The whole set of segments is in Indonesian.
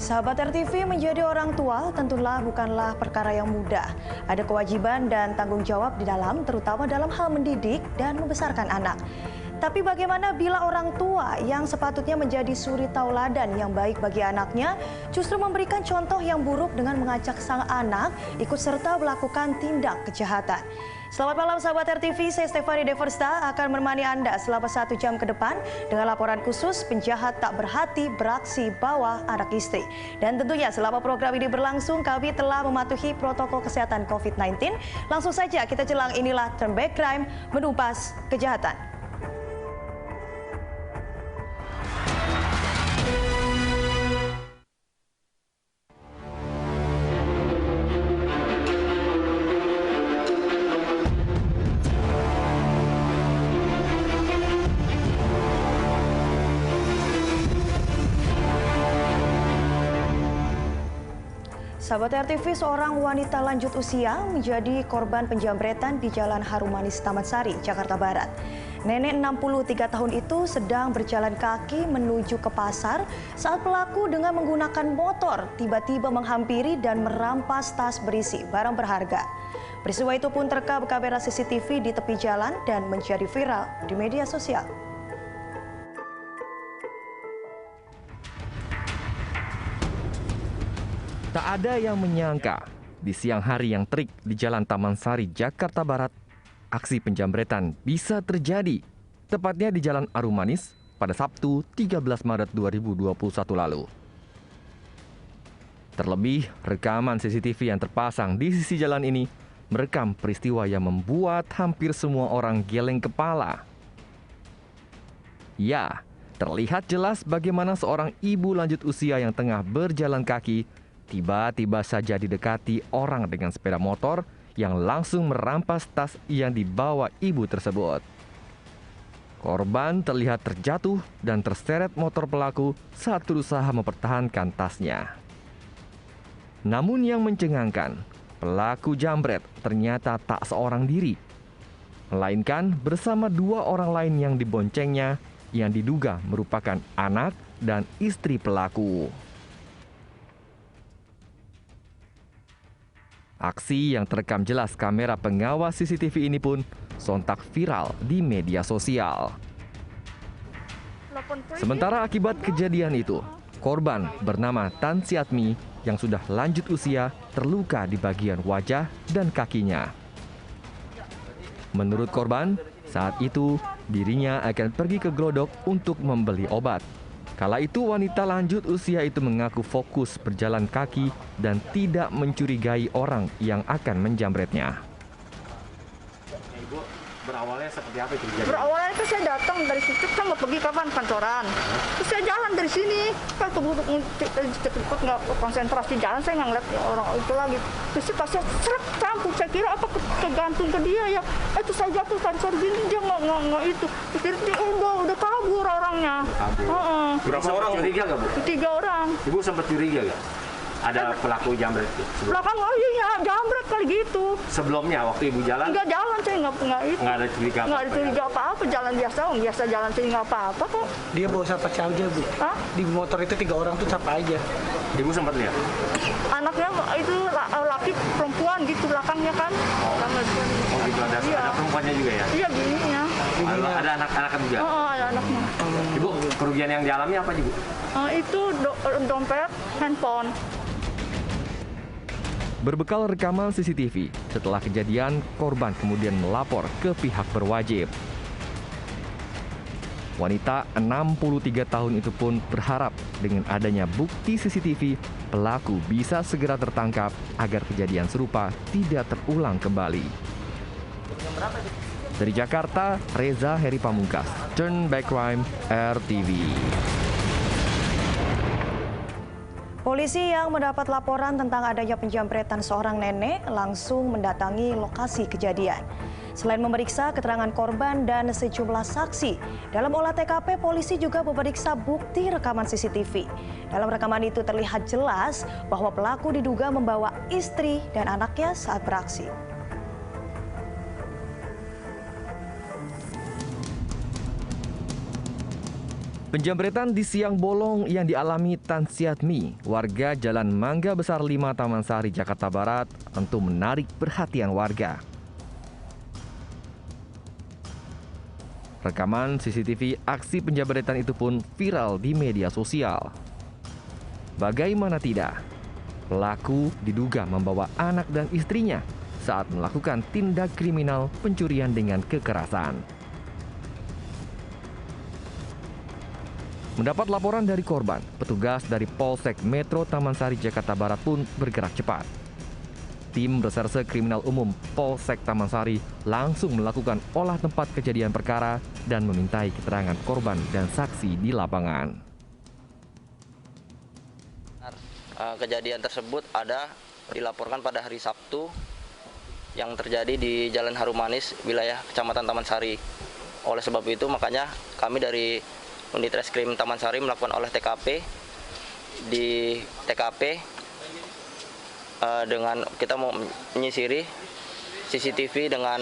Sahabat RTV, menjadi orang tua tentulah bukanlah perkara yang mudah. Ada kewajiban dan tanggung jawab di dalam, terutama dalam hal mendidik dan membesarkan anak. Tapi bagaimana bila orang tua yang sepatutnya menjadi suri tauladan yang baik bagi anaknya justru memberikan contoh yang buruk dengan mengajak sang anak ikut serta melakukan tindak kejahatan? Selamat malam sahabat RTV, saya Stefani Deversta akan menemani Anda selama 1 jam ke depan dengan laporan khusus penjahat tak berhati beraksi bawah anak istri. Dan tentunya selama program ini berlangsung kami telah mematuhi protokol kesehatan COVID-19. Langsung saja kita jelang, inilah Turn Back Crime, menumpas kejahatan. Sahabat RTV, seorang wanita lanjut usia menjadi korban penjamretan di Jalan Harumanis Taman Sari, Jakarta Barat. Nenek 63 tahun itu sedang berjalan kaki menuju ke pasar saat pelaku dengan menggunakan motor tiba-tiba menghampiri dan merampas tas berisi barang berharga. Peristiwa itu pun terekam kamera CCTV di tepi jalan dan menjadi viral di media sosial. Tak ada yang menyangka, di siang hari yang terik di Jalan Taman Sari, Jakarta Barat, aksi penjamretan bisa terjadi, tepatnya di Jalan Harumanis pada Sabtu 13 Maret 2021 lalu. Terlebih, rekaman CCTV yang terpasang di sisi jalan ini merekam peristiwa yang membuat hampir semua orang geleng kepala. Ya, terlihat jelas bagaimana seorang ibu lanjut usia yang tengah berjalan kaki tiba-tiba saja didekati orang dengan sepeda motor yang langsung merampas tas yang dibawa ibu tersebut. Korban terlihat terjatuh dan terseret motor pelaku saat berusaha mempertahankan tasnya. Namun yang mencengangkan, pelaku jambret ternyata tak seorang diri, melainkan bersama 2 orang lain yang diboncengnya yang diduga merupakan anak dan istri pelaku. Aksi yang terekam jelas kamera pengawas CCTV ini pun sontak viral di media sosial. Sementara akibat kejadian itu, korban bernama Tan Siatmi yang sudah lanjut usia terluka di bagian wajah dan kakinya. Menurut korban, saat itu dirinya akan pergi ke Glodok untuk membeli obat. Kala itu wanita lanjut usia itu mengaku fokus berjalan kaki dan tidak mencurigai orang yang akan menjamretnya. Ibu, berawalnya seperti apa itu? Berawalnya itu saya datang dari situ, saya mau pergi kapan kantoran. Terus saya jalan dari sini, saya keburu cepet nggak konsentrasi jalan, saya nggak ngeliat orang itu lagi. Terus pas saya seret campur, saya kira apa kegantung ke dia ya. Itu saya jatuh tadi sore gini dia nggak itu. Pikir dia udah kabur orangnya. Kabur. Berapa orang curiga nggak Bu? 3 orang. Ibu sempat curiga nggak? Ada pelaku jambret itu? Belakang, oh iya jambret kali gitu. Sebelumnya waktu ibu jalan? Nggak jalan, saya nggak itu. Nggak ada curiga apa-apa? Nggak ada curiga apa-apa, jalan biasa jalan saya nggak apa-apa kok. Dia bawa siapa aja Bu? Hah? Di motor itu 3 orang tuh siapa aja? Ibu sempat lihat? Anaknya itu laki perempuan gitu belakangnya kan. Oh gitu, ada perempuannya juga ya? Iya bininya. Ada anak-anak juga? Oh ada anaknya. Ibu, kerugian yang dialami apa Ibu? Itu dompet, handphone. Berbekal rekaman CCTV, setelah kejadian, korban kemudian melapor ke pihak berwajib. Wanita 63 tahun itu pun berharap dengan adanya bukti CCTV, pelaku bisa segera tertangkap agar kejadian serupa tidak terulang kembali. Dari Jakarta, Reza Heri Pamungkas, Turn Back Crime, RTV. Polisi yang mendapat laporan tentang adanya penjamretan seorang nenek langsung mendatangi lokasi kejadian. Selain memeriksa keterangan korban dan sejumlah saksi, dalam olah TKP polisi juga memeriksa bukti rekaman CCTV. Dalam rekaman itu terlihat jelas bahwa pelaku diduga membawa istri dan anaknya saat beraksi. Penjambretan di siang bolong yang dialami Tan Siatmi, warga Jalan Mangga Besar 5 Taman Sari, Jakarta Barat, tentu menarik perhatian warga. Rekaman CCTV aksi penjambretan itu pun viral di media sosial. Bagaimana tidak, pelaku diduga membawa anak dan istrinya saat melakukan tindak kriminal pencurian dengan kekerasan. Mendapat laporan dari korban, petugas dari Polsek Metro Taman Sari, Jakarta Barat pun bergerak cepat. Tim Reserse Kriminal Umum Polsek Taman Sari langsung melakukan olah tempat kejadian perkara dan memintai keterangan korban dan saksi di lapangan. Kejadian tersebut dilaporkan pada hari Sabtu yang terjadi di Jalan Harumanis, wilayah Kecamatan Taman Sari. Oleh sebab itu, makanya kami dari Unit Reskrim Taman Sari melakukan olah TKP. Di TKP dengan kita mau menyisiri CCTV dengan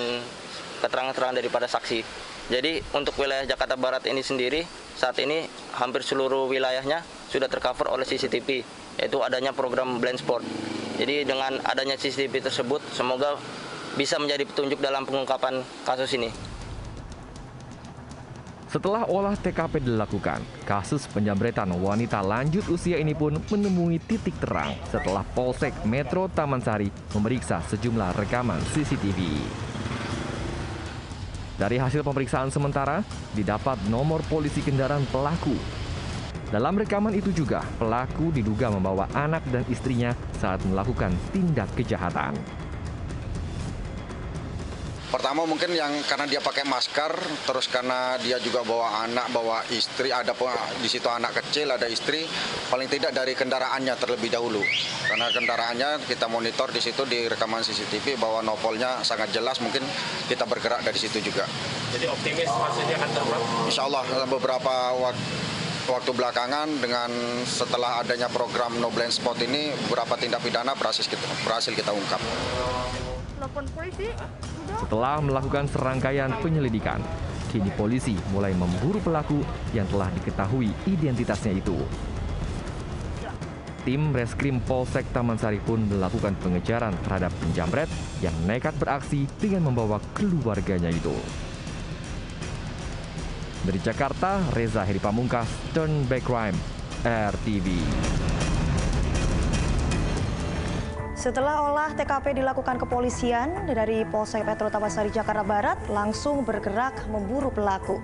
keterangan-keterangan daripada saksi. Jadi untuk wilayah Jakarta Barat ini sendiri saat ini hampir seluruh wilayahnya sudah tercover oleh CCTV, yaitu adanya program Blind Spot. Jadi dengan adanya CCTV tersebut semoga bisa menjadi petunjuk dalam pengungkapan kasus ini. Setelah olah TKP dilakukan, kasus penjambretan wanita lanjut usia ini pun menemui titik terang setelah Polsek Metro Taman Sari memeriksa sejumlah rekaman CCTV. Dari hasil pemeriksaan sementara, didapat nomor polisi kendaraan pelaku. Dalam rekaman itu juga, pelaku diduga membawa anak dan istrinya saat melakukan tindak kejahatan. Pertama mungkin yang karena dia pakai masker, terus karena dia juga bawa anak, bawa istri, ada di situ anak kecil, ada istri, paling tidak dari kendaraannya terlebih dahulu. Karena kendaraannya kita monitor di situ di rekaman CCTV bahwa nopolnya sangat jelas, mungkin kita bergerak dari situ juga. Jadi optimis kasusnya akan terungkap? Insya Allah beberapa waktu belakangan dengan setelah adanya program No Blind Spot ini, beberapa tindak pidana berhasil kita ungkap. Telepon polisi. Setelah melakukan serangkaian penyelidikan, kini polisi mulai memburu pelaku yang telah diketahui identitasnya itu. Tim Reskrim Polsek Taman Sari pun melakukan pengejaran terhadap penjambret yang nekat beraksi dengan membawa keluarganya itu. Dari Jakarta, Reza Heri Pamungkas, Turn Back Crime, RTV. Setelah olah TKP dilakukan kepolisian dari Polsek Metro Taman Sari, Jakarta Barat langsung bergerak memburu pelaku.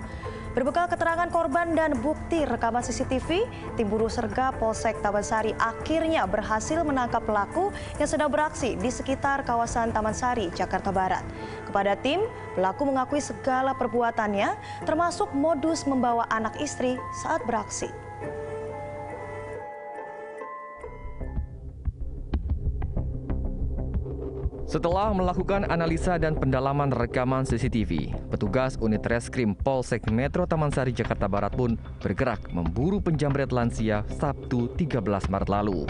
Berbekal keterangan korban dan bukti rekaman CCTV, tim buru serga Polsek Taman Sari akhirnya berhasil menangkap pelaku yang sedang beraksi di sekitar kawasan Taman Sari, Jakarta Barat. Kepada tim, pelaku mengakui segala perbuatannya, termasuk modus membawa anak istri saat beraksi. Setelah melakukan analisa dan pendalaman rekaman CCTV, petugas unit reskrim Polsek Metro Taman Sari, Jakarta Barat pun bergerak memburu penjambret lansia Sabtu 13 Maret lalu.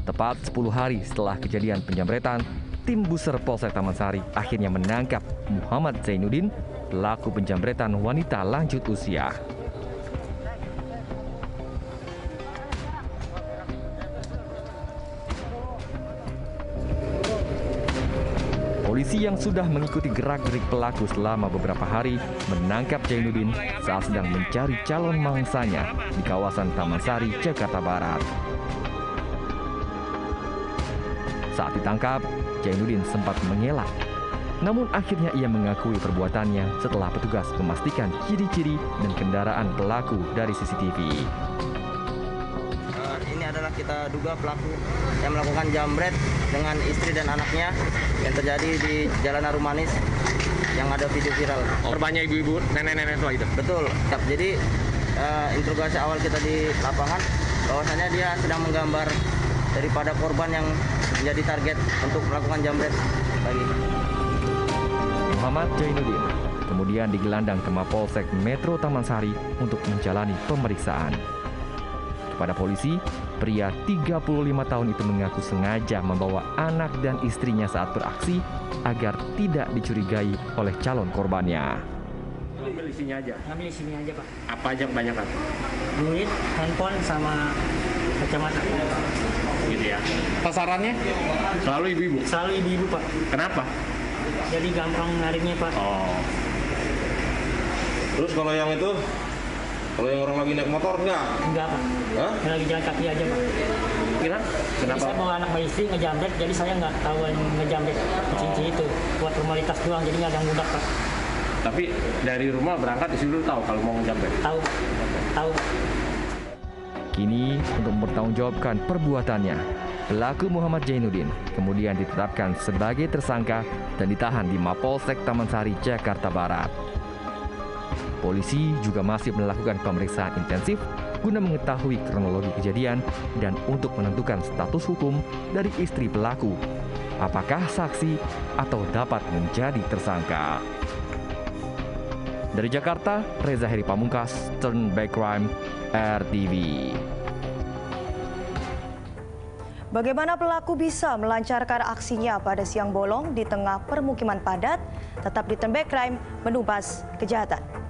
Tepat 10 hari setelah kejadian penjambretan, tim buser Polsek Taman Sari akhirnya menangkap Muhammad Zainuddin, pelaku penjambretan wanita lanjut usia. Polisi yang sudah mengikuti gerak-gerik pelaku selama beberapa hari menangkap Zainuddin saat sedang mencari calon mangsanya di kawasan Taman Sari, Jakarta Barat. Saat ditangkap, Zainuddin sempat mengelak. Namun akhirnya ia mengakui perbuatannya setelah petugas memastikan ciri-ciri dan kendaraan pelaku dari CCTV. Ini adalah kita duga pelaku yang melakukan jambret dengan istri dan anaknya yang terjadi di Jalan Harumanis yang ada video viral. Korbannya ibu-ibu, nenek-nenek tua itu? Betul. Jadi interogasi awal kita di lapangan bahwasanya dia sedang menggambar daripada korban yang menjadi target untuk melakukan jambret lagi. Muhammad Zainuddin kemudian digelandang ke Mapolsek Metro Taman Sari untuk menjalani pemeriksaan. Kepada polisi, pria 35 tahun itu mengaku sengaja membawa anak dan istrinya saat beraksi agar tidak dicurigai oleh calon korbannya. di sini aja. Ngambil di sini aja Pak. Apa aja kebanyakan? Duit, handphone sama kacamata. Gitu ya. Sasarannya selalu ibu-ibu. Selalu ibu-ibu Pak. Kenapa? Jadi gampang nariknya Pak. Oh. Terus kalau yang itu, kalau yang orang lagi naik motor enggak? Enggak Pak. Hah? Yang lagi jalan kaki aja Pak. Kenapa? Jadi Kenapa? saya bawa anak bayi istri ngejambret, jadi saya nggak tahu ngejambret cincin itu. Buat formalitas doang, jadi nggak ganggu Pak. Tapi dari rumah berangkat di situ tahu kalau mau ngejambret. Tahu. Tahu. Kini, untuk mempertanggungjawabkan perbuatannya, pelaku Muhammad Jainuddin kemudian ditetapkan sebagai tersangka dan ditahan di Mapolsek Taman Sari, Jakarta Barat. Polisi juga masih melakukan pemeriksaan intensif guna mengetahui kronologi kejadian dan untuk menentukan status hukum dari istri pelaku. Apakah saksi atau dapat menjadi tersangka? Dari Jakarta, Reza Heri Pamungkas, Turn Back Crime, RTV. Bagaimana pelaku bisa melancarkan aksinya pada siang bolong di tengah permukiman padat? Tetap di Turn Back Crime, menumpas kejahatan.